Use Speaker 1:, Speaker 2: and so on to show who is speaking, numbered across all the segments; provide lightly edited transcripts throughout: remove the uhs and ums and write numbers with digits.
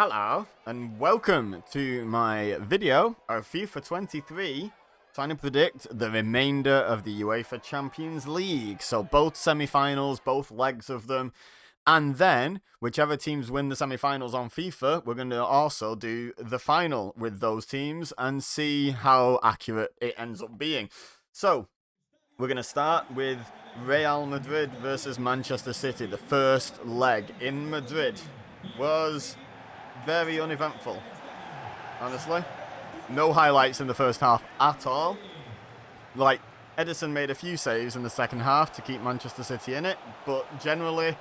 Speaker 1: Hello, and welcome to my video of FIFA 23, trying to predict the remainder of the UEFA Champions League. So both semi-finals, both legs of them, and then whichever teams win the semi-finals on FIFA, we're going to also do the final with those teams and see how accurate it ends up being. So, we're going to start with Real Madrid versus Manchester City. The first leg in Madrid was very uneventful, honestly. No highlights in the first half at all. Like, Edison made a few saves in the second half to keep Manchester City in it, but generally,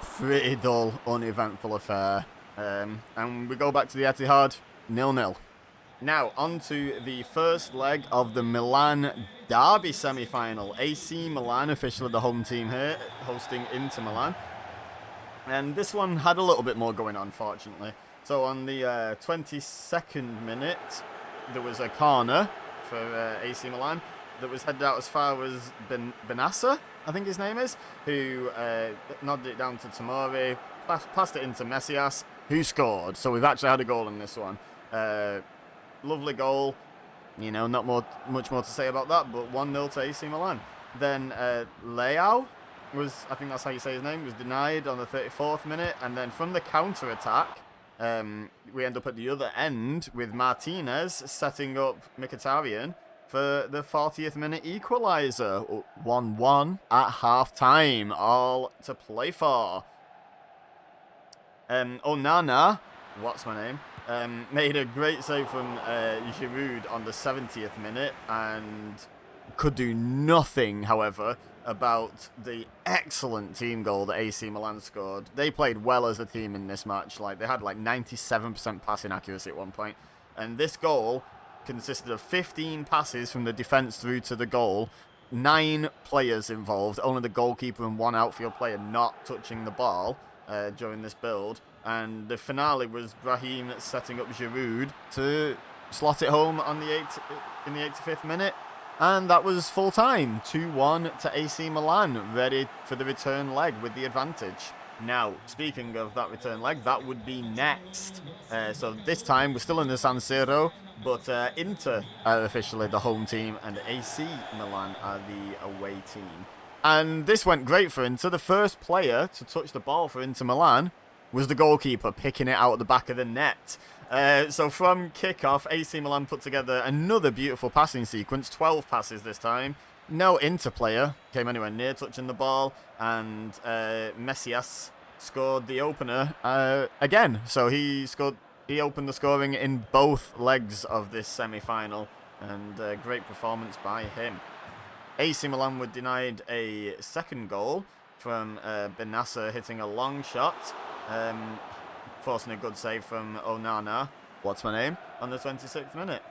Speaker 1: pretty dull, uneventful affair. And we go back to the Etihad, 0-0. Now, on to the first leg of the Milan derby semi-final. AC Milan, officially the home team here, hosting Inter Milan. And this one had a little bit more going on, fortunately. So on the 22nd minute, there was a corner for AC Milan that was headed out as far as Benassa, I think his name is, who nodded it down to Tomori, passed it into Messias, who scored. So we've actually had a goal in this one. Lovely goal. You know, not much more to say about that, but 1-0 to AC Milan. Then Leao was, I think that's how you say his name, was denied on the 34th minute, and then from the counter-attack, we end up at the other end with Martinez setting up Mkhitaryan for the 40th minute equaliser. 1-1 at half-time, all to play for. Onana, what's my name, made a great save from Giroud on the 70th minute, and could do nothing, however, about the excellent team goal that AC Milan scored. They played well as a team in this match. Like, they had like 97% passing accuracy at one point. And this goal consisted of 15 passes from the defence through to the goal, 9 players involved, only the goalkeeper and 1 outfield player not touching the ball during this build. And the finale was Brahim setting up Giroud to slot it home on in the 85th minute. And that was full time, 2-1 to AC Milan, ready for the return leg with the advantage. Now, speaking of that return leg, that would be next. So this time, we're still in the San Siro, but Inter are officially the home team, and AC Milan are the away team. And this went great for Inter. The first player to touch the ball for Inter Milan was the goalkeeper, picking it out at the back of the net. So from kickoff, AC Milan put together another beautiful passing sequence, 12 passes this time. No Inter player came anywhere near touching the ball, and Messias scored the opener again. So he opened the scoring in both legs of this semi-final, and great performance by him. AC Milan were denied a second goal from Benassa hitting a long shot, forcing a good save from Onana, what's my name, on the 26th minute.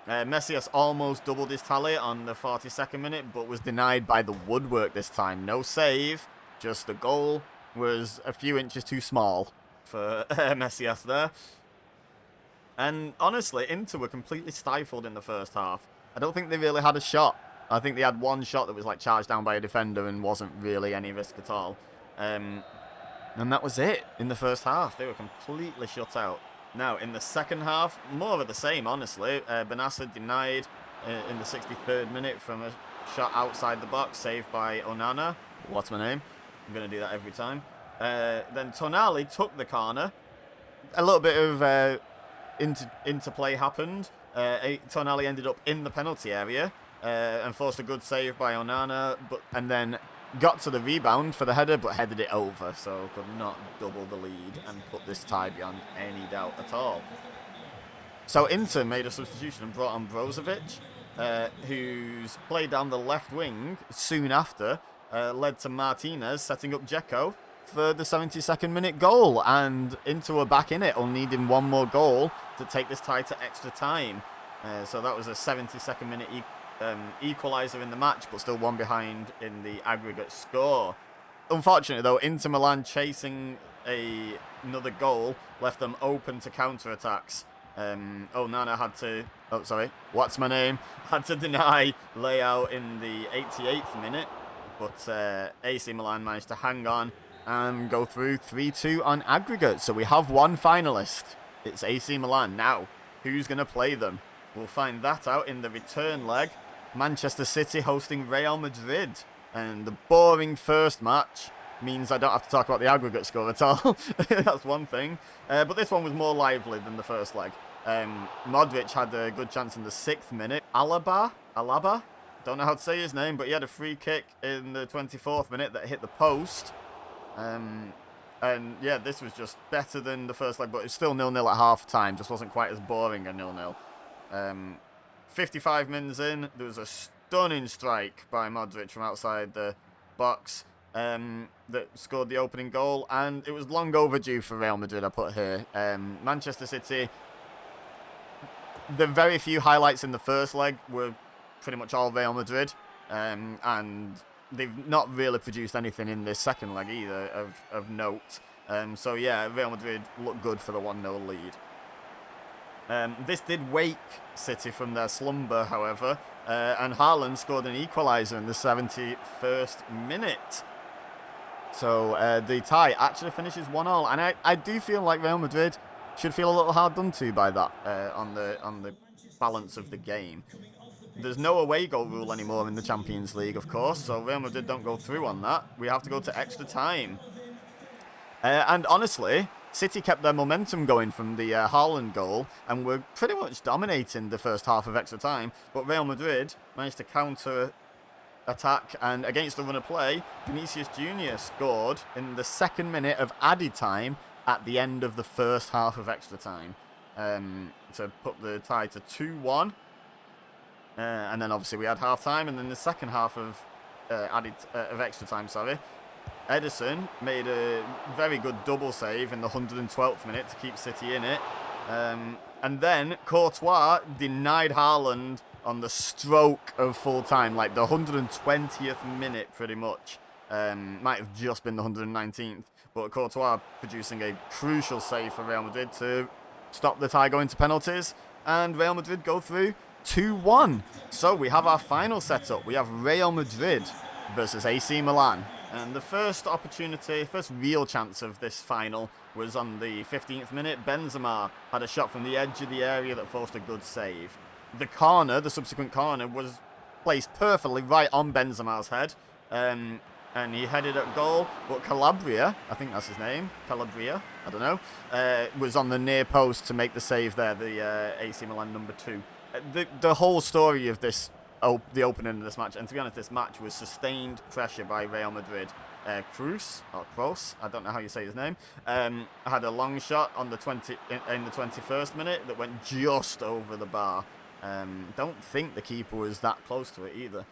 Speaker 1: Messias almost doubled his tally on the 42nd minute, but was denied by the woodwork this time. No save, just the goal was a few inches too small for Messias there. And honestly, Inter were completely stifled in the first half. I don't think they really had a shot. I think they had one shot that was like charged down by a defender and wasn't really any risk at all. And that was it in the first half. They were completely shut out. Now, in the second half, more of the same, honestly. Benassa denied in the 63rd minute from a shot outside the box, saved by Onana. What's my name? I'm going to do that every time. Then Tonali took the corner. A little bit of interplay happened. Tonali ended up in the penalty area and forced a good save by Onana, and then got to the rebound for the header, but headed it over, so could not double the lead and put this tie beyond any doubt at all. So Inter made a substitution and brought on Brozovic, who's played down the left wing soon after, led to Martinez setting up Dzeko for the 72nd minute goal, and Inter were back in it, only needing one more goal to take this tie to extra time. So that was a 72nd minute equaliser in the match, but still one behind in the aggregate score. Unfortunately though, Inter Milan chasing another goal left them open to counter-attacks. Onana had to, had to deny Leao in the 88th minute, but AC Milan managed to hang on and go through 3-2 on aggregate. So we have one finalist. It's AC Milan. Now, who's going to play them? We'll find that out in the return leg. Manchester City hosting Real Madrid. And the boring first match means I don't have to talk about the aggregate score at all. That's one thing. But this one was more lively than the first leg. Modric had a good chance in the 6th minute. Alaba? Don't know how to say his name, but he had a free kick in the 24th minute that hit the post. And yeah, this was just better than the first leg, but it's still 0-0 at half time. Just wasn't quite as boring a 0-0. 55 minutes in, there was a stunning strike by Modric from outside the box that scored the opening goal, and it was long overdue for Real Madrid, I put here. Manchester City, the very few highlights in the first leg were pretty much all Real Madrid, and they've not really produced anything in this second leg either of note. So yeah, Real Madrid looked good for the 1-0 lead. This did wake City from their slumber, however, and Haaland scored an equaliser in the 71st minute. So the tie actually finishes 1-1, and I do feel like Real Madrid should feel a little hard done to by that on the balance of the game. There's no away goal rule anymore in the Champions League, of course, so Real Madrid don't go through on that. We have to go to extra time. And honestly, City kept their momentum going from the Haaland goal and were pretty much dominating the first half of extra time, but Real Madrid managed to counter attack, and against the run of play, Vinicius Jr. scored in the 2nd minute of added time at the end of the first half of extra time to put the tie to 2-1. And then obviously we had half time, and then the second half of extra time, Ederson made a very good double save in the 112th minute to keep City in it. And then Courtois denied Haaland on the stroke of full time, like the 120th minute pretty much. Might have just been the 119th, but Courtois producing a crucial save for Real Madrid to stop the tie going to penalties, and Real Madrid go through 2-1. So we have our final setup. We have Real Madrid versus AC Milan. And the first real chance of this final was on the 15th minute. Benzema had a shot from the edge of the area that forced a good save. The subsequent corner, was placed perfectly right on Benzema's head. And he headed at goal, but Calabria, I think that's his name, I don't know, was on the near post to make the save there, the AC Milan number 2. The whole story of this, the opening of this match, and to be honest, this match was sustained pressure by Real Madrid. Kroos, I don't know how you say his name, had a long shot on the 21st minute that went just over the bar. Don't think the keeper was that close to it either.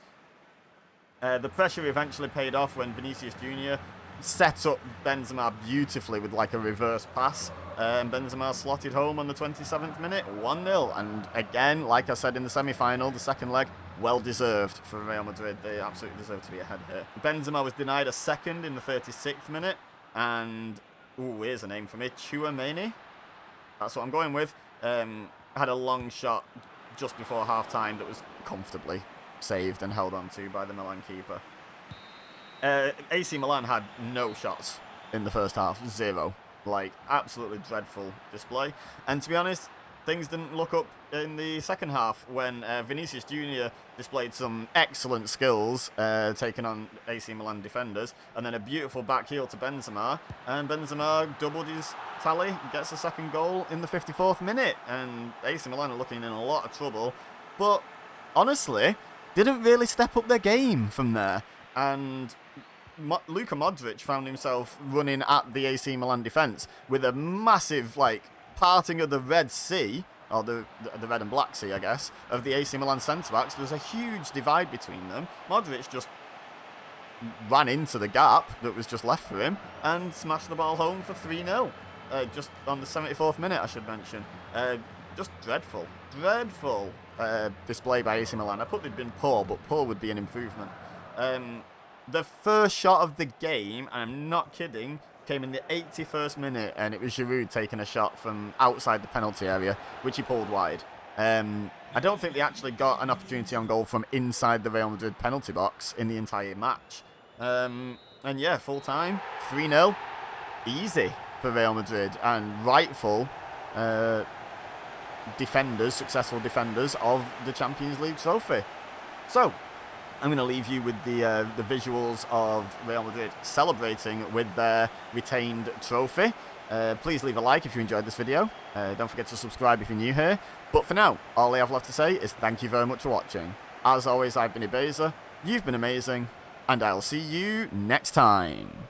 Speaker 1: The pressure eventually paid off when Vinicius Jr. set up Benzema beautifully with like a reverse pass. Benzema slotted home on the 27th minute, 1-0. And again, like I said in the semi-final, the second leg, well deserved for Real Madrid. They absolutely deserve to be ahead here. Benzema was denied a second in the 36th minute. And, here's a name for me, Tchouaméni. That's what I'm going with. Had a long shot just before half-time that was comfortably saved and held on to by the Milan keeper. AC Milan had no shots in the first half, 0. Like, absolutely dreadful display. And to be honest, things didn't look up in the second half when Vinicius Jr. displayed some excellent skills taking on AC Milan defenders, and then a beautiful back heel to Benzema, and Benzema doubled his tally, gets a second goal in the 54th minute, and AC Milan are looking in a lot of trouble, but honestly, didn't really step up their game from there, and Luka Modric found himself running at the AC Milan defence with a massive, parting of the Red Sea, or the Red and Black Sea, I guess, of the AC Milan centre-backs. There's a huge divide between them. Modric just ran into the gap that was just left for him and smashed the ball home for 3-0. Just on the 74th minute, I should mention. Just dreadful display by AC Milan. I put they'd been poor, but poor would be an improvement. The first shot of the game, and I'm not kidding, came in the 81st minute, and it was Giroud taking a shot from outside the penalty area, which he pulled wide. I don't think they actually got an opportunity on goal from inside the Real Madrid penalty box in the entire match. And yeah, full time, 3-0, easy for Real Madrid, and rightful defenders, successful defenders of the Champions League trophy. So, I'm going to leave you with the visuals of Real Madrid celebrating with their retained trophy. Please leave a like if you enjoyed this video. Don't forget to subscribe if you're new here. But for now, all I have left to say is thank you very much for watching. As always, I've been Ibeza, you've been amazing, and I'll see you next time.